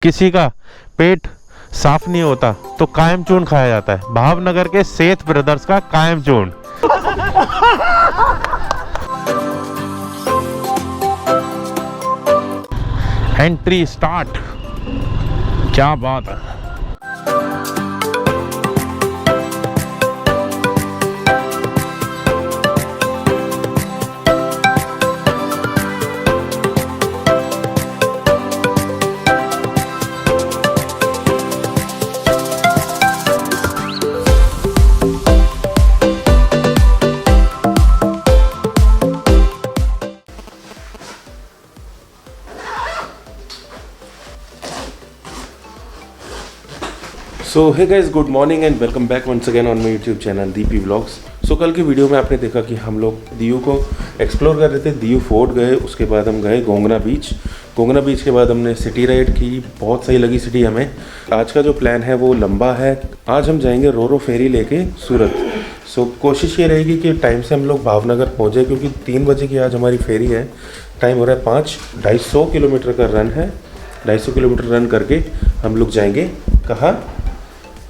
किसी का पेट साफ नहीं होता तो कायम चूर्ण खाया जाता है। भावनगर के सेठ ब्रदर्स का कायम चूर्ण। Entry start. क्या बात है। So hey guys, good morning and welcome back once again on my YouTube channel Deepi vlogs. So कल की वीडियो में आपने देखा कि हम लोग दीयू को एक्सप्लोर कर रहे थे। दीयू फोर्ट गए, उसके बाद हम गए गोंगना बीच। गोंगना बीच के बाद हमने सिटी राइड की, बहुत सही लगी सिटी हमें। आज का जो प्लान है वो लंबा है। आज हम जाएंगे रोरो फेरी लेके सूरत। सो कोशिश ये रहेगी कि टाइम से हम लोग भावनगर पहुँचे, क्योंकि 3 बजे की आज हमारी फेरी है। टाइम हो रहा है 5। 250 किलोमीटर का रन है। 250 किलोमीटर रन करके हम लोग जाएंगे कहाँ?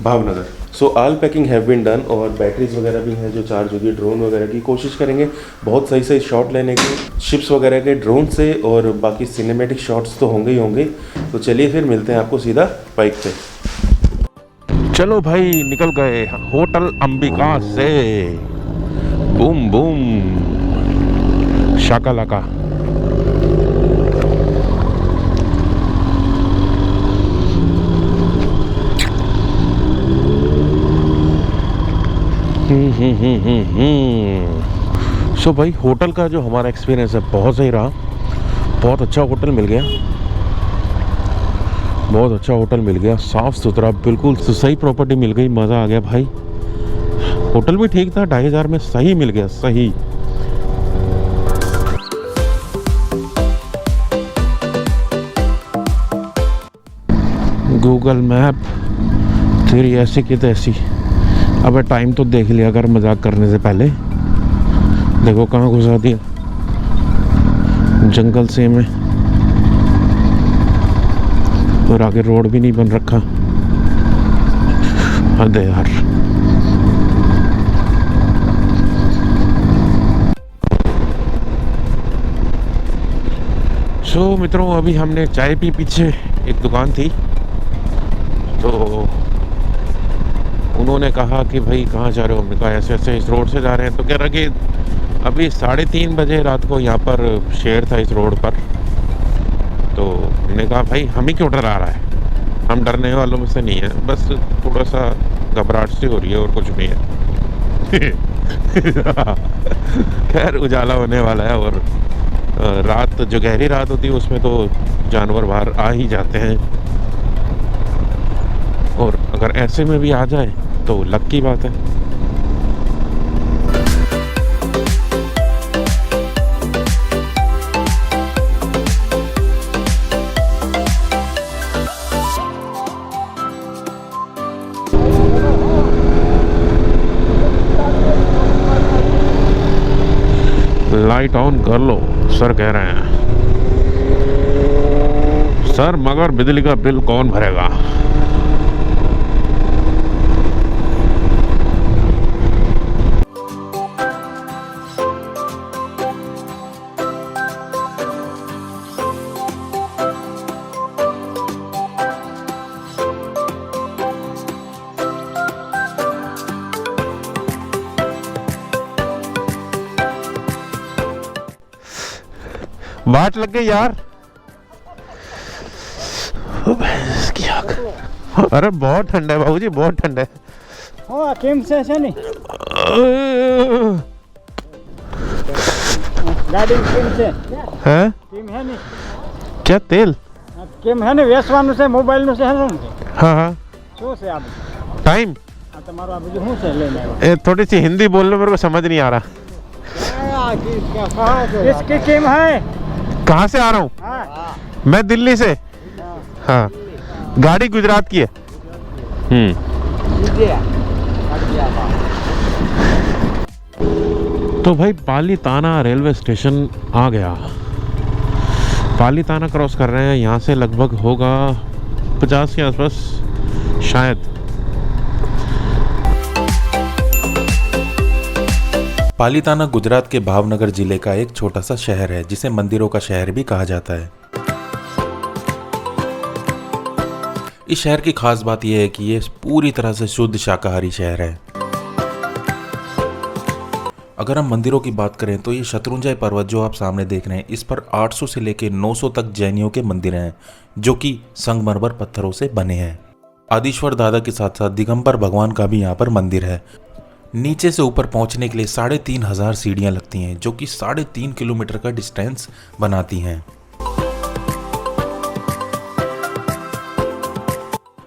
Bhavnagar. So all packing have been done और बैटरीज वगैरह भी हैं जो चार्ज होगी। ड्रोन वगैरह की कोशिश करेंगे बहुत सही सही शॉट लेने की शिप्स वगैरह के ड्रोन से, और बाकी सिनेमैटिक शॉट्स तो होंगे ही होंगे। तो चलिए फिर मिलते हैं आपको सीधा बाइक पे। चलो भाई, निकल गए होटल अंबिका से। Boom boom Shakalaka. सो भाई, होटल का जो हमारा एक्सपीरियंस है बहुत सही रहा। बहुत अच्छा होटल मिल गया, बहुत अच्छा होटल मिल गया, साफ़ सुथरा बिल्कुल सही प्रॉपर्टी मिल गई। मज़ा आ गया भाई। होटल भी ठीक था, 2500 में सही मिल गया, सही। गूगल मैप तेरी ऐसी की तैसी। अबे टाइम तो देख लिया कर मजाक करने से पहले। देखो कहाँ घुसा दिया, जंगल से में। और आगे रोड भी नहीं बन रखा। अरे यार। सो मित्रों, अभी हमने चाय पी। पीछे एक दुकान थी तो उन्होंने कहा कि भाई कहाँ जा रहे हो? हमने कहा ऐसे ऐसे इस रोड से जा रहे हैं। तो कह रहा कि अभी 3:30 बजे रात को यहाँ पर शेर था इस रोड पर। तो हमने कहा भाई हम ही क्यों डरा रहा है? हम डरने वालों में से नहीं है, बस थोड़ा सा घबराहट सी हो रही है और कुछ नहीं है। खैर उजाला होने वाला है, और रात जो गहरी रात होती है उसमें तो जानवर बाहर आ ही जाते हैं, और अगर ऐसे में भी आ जाए तो लक की बात है। लाइट ऑन कर लो सर, कह रहे हैं। सर मगर बिजली का बिल कौन भरेगा? वाट लग गई यार। इसकी आग। अरे बहुत ठंडा है बाबूजी, बहुत ठंडा है। हाँ, केम से नहीं गाड़ी केम से हैं? केम है नहीं क्या तेल? केम है नहीं वेसवानु से मोबाइल नु से है नहीं। हाँ हाँ। शो से आप टाइम तुम्हारा अब जो हूं से लेने थोड़ी सी हिंदी बोल लो, मेरे को समझ नहीं आ रहा। इसकी केम है। कहाँ से आ रहा हूँ? हाँ। मैं दिल्ली से। हाँ, गाड़ी गुजरात की है। तो भाई पालीताना रेलवे स्टेशन आ गया। पालीताना क्रॉस कर रहे हैं। यहाँ से लगभग होगा 50 के आसपास शायद। पालीताना गुजरात के भावनगर जिले का एक छोटा सा शहर है जिसे मंदिरों का शहर भी कहा जाता है। इस शहर की खास बात यह है कि ये पूरी तरह से शुद्ध शाकाहारी शहर है। अगर हम मंदिरों की बात करें तो ये शत्रुंजय पर्वत जो आप सामने देख रहे हैं, इस पर 800 से लेकर 900 तक जैनियों के मंदिर हैं जो कि संगमरमर पत्थरों से बने हैं। आदिश्वर दादा के साथ साथ दिगंबर भगवान का भी यहाँ पर मंदिर है। नीचे से ऊपर पहुंचने के लिए 3500 सीढ़ियां लगती हैं जो कि 3.5 किलोमीटर का डिस्टेंस बनाती हैं।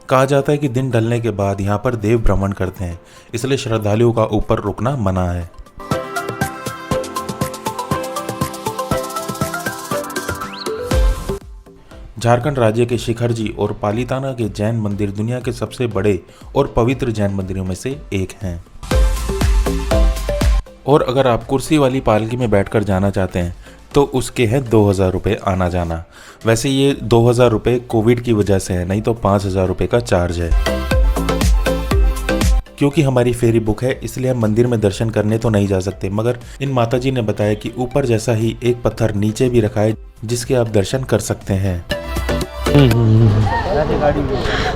कहा जाता है कि दिन ढलने के बाद यहाँ पर देव भ्रमण करते हैं, इसलिए श्रद्धालुओं का ऊपर रुकना मना है। झारखंड राज्य के शिखर जी और पालीताना के जैन मंदिर दुनिया के सबसे बड़े और पवित्र जैन मंदिरों में से एक हैं। और अगर आप कुर्सी वाली पालकी में बैठकर जाना चाहते हैं तो उसके हैं 2000 रुपये आना जाना। वैसे ये 2000 रुपये कोविड की वजह से है, नहीं तो 5000 रुपये का चार्ज है। क्योंकि हमारी फेरी बुक है इसलिए हम मंदिर में दर्शन करने तो नहीं जा सकते, मगर इन माताजी ने बताया कि ऊपर जैसा ही एक पत्थर नीचे भी रखा है जिसके आप दर्शन कर सकते हैं।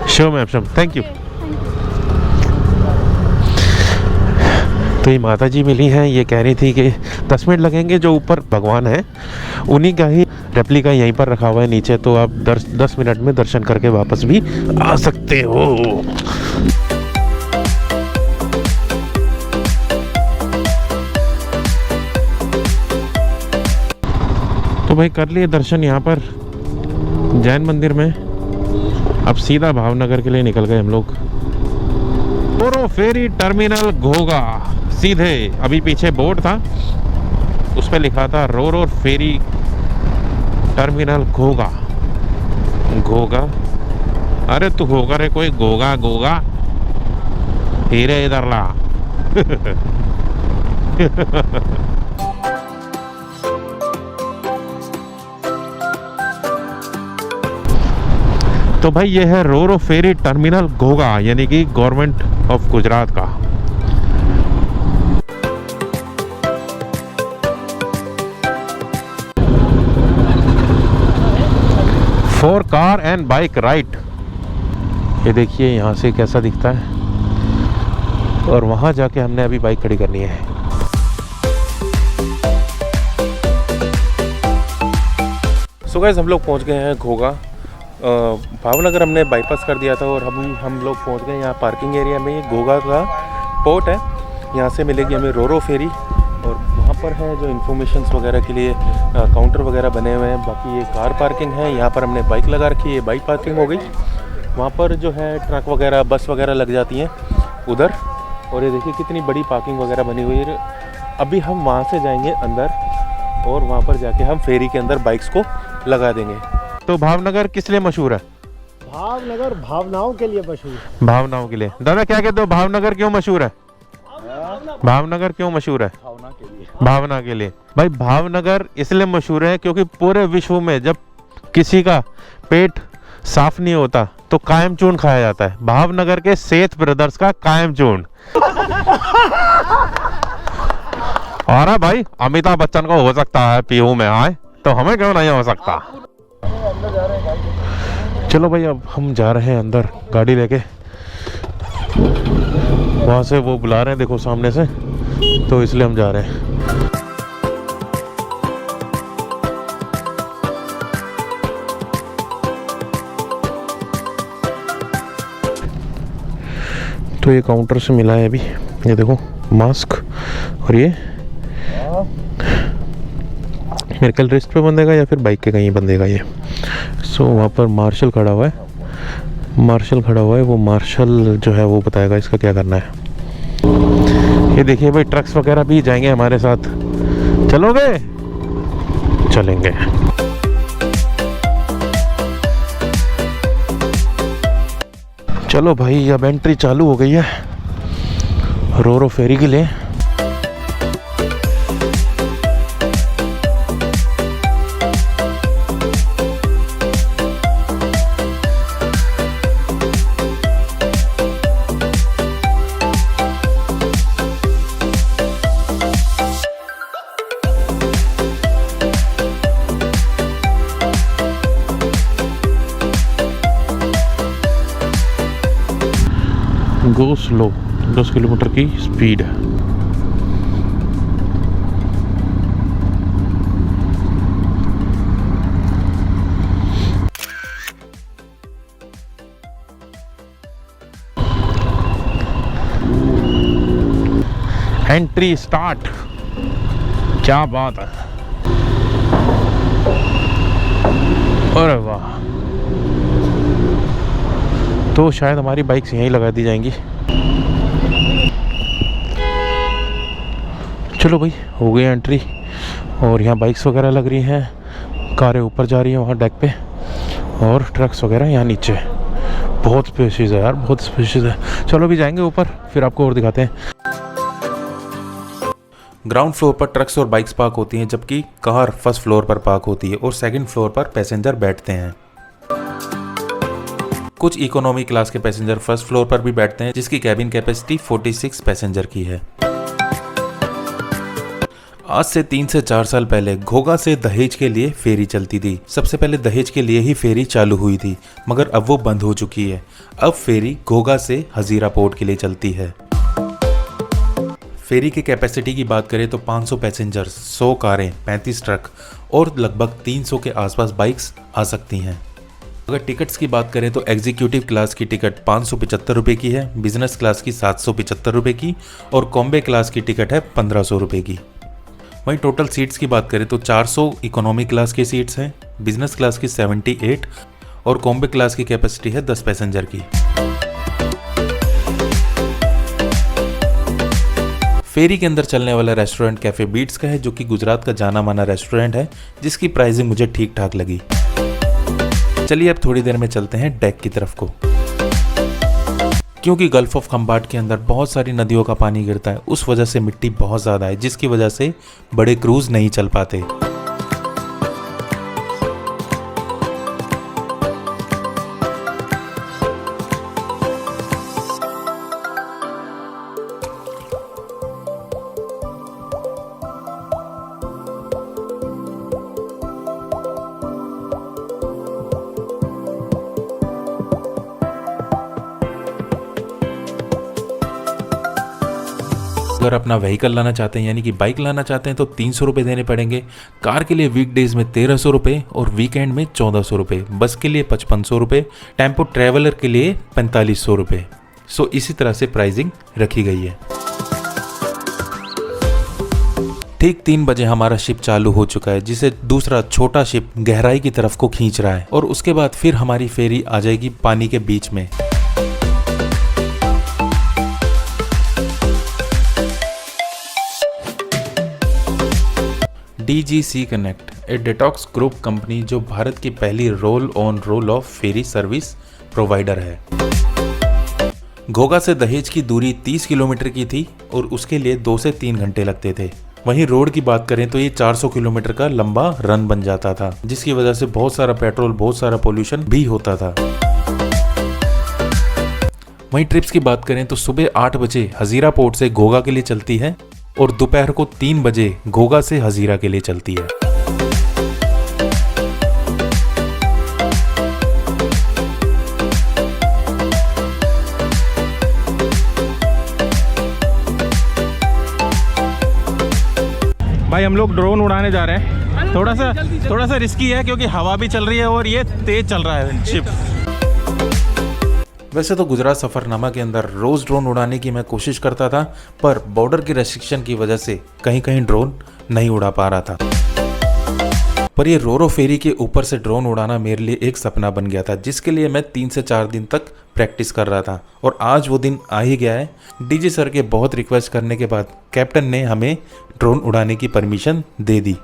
Sure ma'am, sure, thank you. तो ये माता जी मिली हैं, ये कह रही थी कि 10 मिनट लगेंगे, जो ऊपर भगवान है उन्हीं का ही रेप्लिका यहीं पर रखा हुआ है नीचे, तो आप 10 मिनट में दर्शन करके वापस भी आ सकते हो। तो भाई कर लिए दर्शन यहाँ पर जैन मंदिर में। अब सीधा भावनगर के लिए निकल गए हम लोग। रोरो फेरी टर्मिनल घोगा, सीधे। अभी पीछे बोर्ड था उस पर लिखा था रोरो फेरी टर्मिनल घोगा। घोगा, अरे तू होगा रे कोई गोगा गोगा, हीरे इधर ला। तो भाई ये है रोरो फेरी टर्मिनल घोगा, यानी कि गवर्नमेंट ऑफ गुजरात का। For car and bike ride. ये देखिए यहाँ से कैसा दिखता है, और वहाँ जाके हमने अभी बाइक खड़ी करनी है। सो गाइस हम लोग पहुँच गए हैं घोगा। भावनगर हमने बाईपास कर दिया था और हम लोग पहुंच गए यहाँ पार्किंग एरिया में। ये घोगा का पोर्ट है, यहाँ से मिलेगी हमें रोरो फेरी, और वहाँ पर है जो इन्फॉर्मेशंस वगैरह के लिए काउंटर वगैरह बने हुए हैं। बाकी ये कार पार्किंग है, यहाँ पर हमने बाइक लगा रखी है, बाइक पार्किंग हो गई। वहाँ पर जो है ट्रक वगैरह बस वगैरह लग जाती हैं उधर, और ये देखिए कितनी बड़ी पार्किंग वगैरह बनी हुई है। अभी हम वहाँ से जाएंगे अंदर और वहाँ पर जाके हम फेरी के अंदर बाइक्स को लगा देंगे। तो भावनगर किस लिए मशहूर है? भावनगर भावनाओं के लिए मशहूर है। भावनाओं के लिए। दादा क्या कहते हो, भावनगर क्यों मशहूर है? भावनगर क्यों मशहूर है? भावना के लिए। भावना के लिए। भाई भावनगर इसलिए मशहूर है क्योंकि पूरे विश्व में जब किसी का पेट साफ नहीं होता तो कायम चूर्ण खाया जाता है। भावनगर के सेठ ब्रदर्स का कायम चूर्ण। और भाई अमिताभ बच्चन को हो सकता है पीहू में आए, तो हमें क्यों नहीं हो सकता? चलो भाई अब हम जा रहे हैं अंदर गाड़ी लेके। वहाँ से वो बुला रहे हैं, देखो सामने से, तो इसलिए हम जा रहे हैं। तो ये काउंटर से मिला है अभी, ये देखो मास्क, और ये मेरे ख्याल रिस्ट पे बंधेगा या फिर बाइक के कहीं बंधेगा ये। सो वहाँ पर मार्शल खड़ा हुआ है, वो मार्शल जो है वो बताएगा इसका क्या करना है। ये देखिए भाई ट्रक्स वगैरह भी जाएंगे हमारे साथ। चलोगे? चलेंगे। चलो भाई अब एंट्री चालू हो गई है रोरो फेरी के लिए। गो स्लो, 10 किलोमीटर की स्पीड है। एंट्री स्टार्ट, क्या बात है। अरे वाह, तो शायद हमारी बाइक्स यहीं लगा दी जाएंगी। चलो भाई, हो गई एंट्री और यहाँ बाइक्स वगैरह लग रही हैं, कारें ऊपर जा रही हैं वहाँ डेक पे, और ट्रक्स वगैरह यहाँ नीचे। बहुत स्पेशियस है यार, बहुत स्पेशियस है। चलो भी जाएंगे ऊपर, फिर आपको और दिखाते हैं। ग्राउंड फ्लोर पर ट्रक्स और बाइक्स पार्क होती हैं, जबकि कार फर्स्ट फ्लोर पर पार्क होती है और सेकंड फ्लोर पर पैसेंजर बैठते हैं। कुछ इकोनॉमी क्लास के पैसेंजर फर्स्ट फ्लोर पर भी बैठते हैं, जिसकी कैबिन कैपेसिटी 46 पैसेंजर की है। आज से 3 से 4 साल पहले घोघा से दहेज के लिए फेरी चलती थी। सबसे पहले दहेज के लिए ही फेरी चालू हुई थी, मगर अब वो बंद हो चुकी है। अब फेरी घोघा से हजीरा पोर्ट के लिए चलती है। फेरी की कैपेसिटी की बात करें तो 500 पैसेंजर, 100 कारें, 35 ट्रक और लगभग 300 के आसपास बाइक्स आ सकती हैं। अगर टिकट्स की बात करें तो एग्जीक्यूटिव क्लास की टिकट 575 रुपये की है, बिजनेस क्लास की 775 रुपये की और कॉम्बे क्लास की टिकट है 1500 रुपये की। वहीं टोटल सीट्स की बात करें तो 400 इकोनॉमी क्लास की सीट्स हैं, बिजनेस क्लास की 78 और कॉम्बे क्लास की कैपेसिटी है 10 पैसेंजर की। फेरी के अंदर चलने वाला रेस्टोरेंट कैफे बीट्स का है, जो कि गुजरात का जाना माना रेस्टोरेंट है, जिसकी प्राइसिंग मुझे ठीक ठाक लगी। चलिए अब थोड़ी देर में चलते हैं डेक की तरफ को। क्योंकि गल्फ ऑफ खंबाट के अंदर बहुत सारी नदियों का पानी गिरता है, उस वजह से मिट्टी बहुत ज़्यादा है, जिसकी वजह से बड़े क्रूज नहीं चल पाते। अगर अपना व्हीकल लाना चाहते हैं, यानी कि बाइक लाना चाहते हैं, तो 300 रुपये देने पड़ेंगे। कार के लिए वीकडेज में 1300 रुपये और वीकेंड में 1400 रुपये। बस के लिए 5500 रुपये, टेम्पो ट्रैवलर के लिए 4500 रुपये। सो इसी तरह से प्राइसिंग रखी गई है। ठीक 3 बजे हमारा शिप चालू हो चुका है, जिसे दूसरा छोटा शिप गहराई की तरफ को खींच रहा है, और उसके बाद फिर हमारी फेरी आ जाएगी पानी के बीच में। DGC कनेक्ट, ए डिटॉक्स ग्रुप कंपनी जो भारत की पहली roll on roll of ferry service provider है। घोघा से दहेज की दूरी 30 किलोमीटर की थी और उसके लिए 2 से 3 घंटे लगते थे। वहीं रोड की बात करें तो ये 400 किलोमीटर का लंबा रन बन जाता था, जिसकी वजह से बहुत सारा पेट्रोल, बहुत सारा पोल्यूशन भी होता था। वहीं ट्रिप्स की बात करें तो सुबह 8 बजे हजीरा पोर्ट से घोघा के लिए चलती है और दोपहर को 3 बजे घोघा से हजीरा के लिए चलती है। भाई हम लोग ड्रोन उड़ाने जा रहे हैं। थोड़ा सा रिस्की है, क्योंकि हवा भी चल रही है और ये तेज चल रहा है शिप। वैसे तो गुजरात सफ़रनामा के अंदर रोज़ ड्रोन उड़ाने की मैं कोशिश करता था, पर बॉर्डर की रेस्ट्रिक्शन की वजह से कहीं कहीं ड्रोन नहीं उड़ा पा रहा था। पर ये रोरो फेरी के ऊपर से ड्रोन उड़ाना मेरे लिए एक सपना बन गया था, जिसके लिए मैं 3 से 4 दिन तक प्रैक्टिस कर रहा था, और आज वो दिन आ ही गया है। डीजी सर के बहुत रिक्वेस्ट करने के बाद कैप्टन ने हमें ड्रोन उड़ाने की परमिशन दे दी।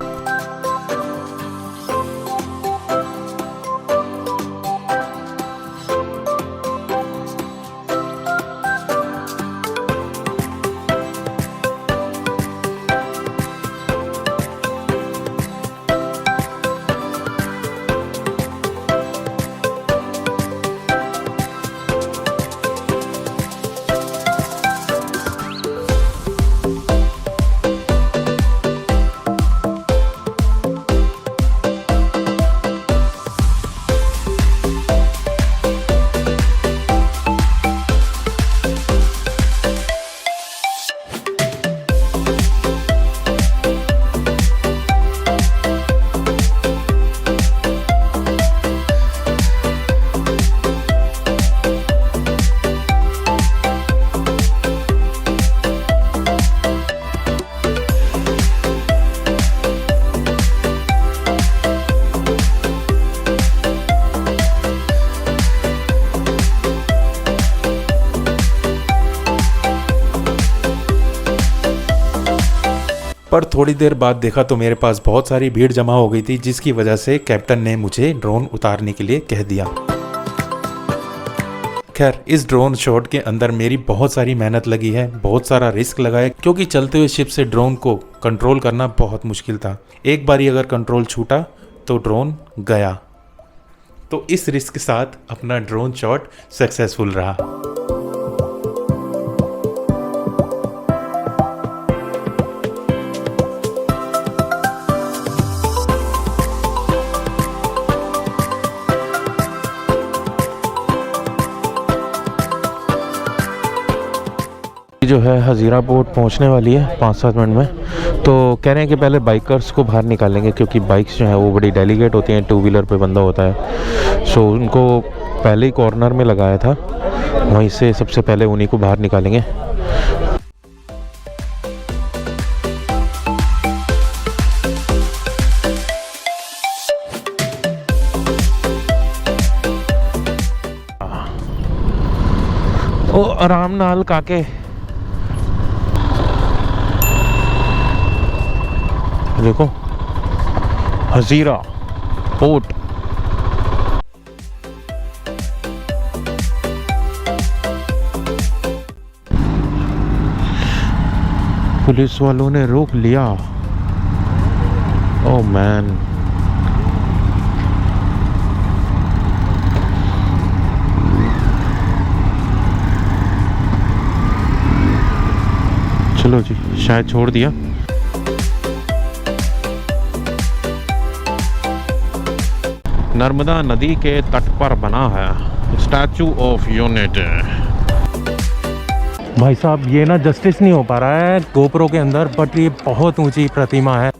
पर थोड़ी देर बाद देखा तो मेरे पास बहुत सारी भीड़ जमा हो गई थी, जिसकी वजह से कैप्टन ने मुझे ड्रोन उतारने के लिए कह दिया। खैर, इस ड्रोन शॉट के अंदर मेरी बहुत सारी मेहनत लगी है, बहुत सारा रिस्क लगा है, क्योंकि चलते हुए शिप से ड्रोन को कंट्रोल करना बहुत मुश्किल था। एक बारी अगर कंट्रोल छूटा तो ड्रोन गया। तो इस रिस्क के साथ अपना ड्रोन शॉट सक्सेसफुल रहा। जो है हज़ीरा बोट पहुंचने वाली है 5-7 मिनट में। तो कह रहे हैं कि पहले बाइकर्स को बाहर निकालेंगे, क्योंकि बाइक्स जो है वो बड़ी डेलीकेट होती हैं, 2 व्हीलर पे बंदा होता है। सो उनको पहले ही कॉर्नर में लगाया था, वहीं से सबसे पहले उन्हीं को बाहर निकालेंगे। ओ आराम नाल काके, देखो हज़ीरा पोर्ट। पुलिस वालों ने रोक लिया। ओह मैन, चलो जी, शायद छोड़ दिया। नर्मदा नदी के तट पर बना है स्टैचू ऑफ यूनिटी। भाई साहब, ये ना जस्टिस नहीं हो पा रहा है गोप्रो के अंदर, बट ये बहुत ऊंची प्रतिमा है।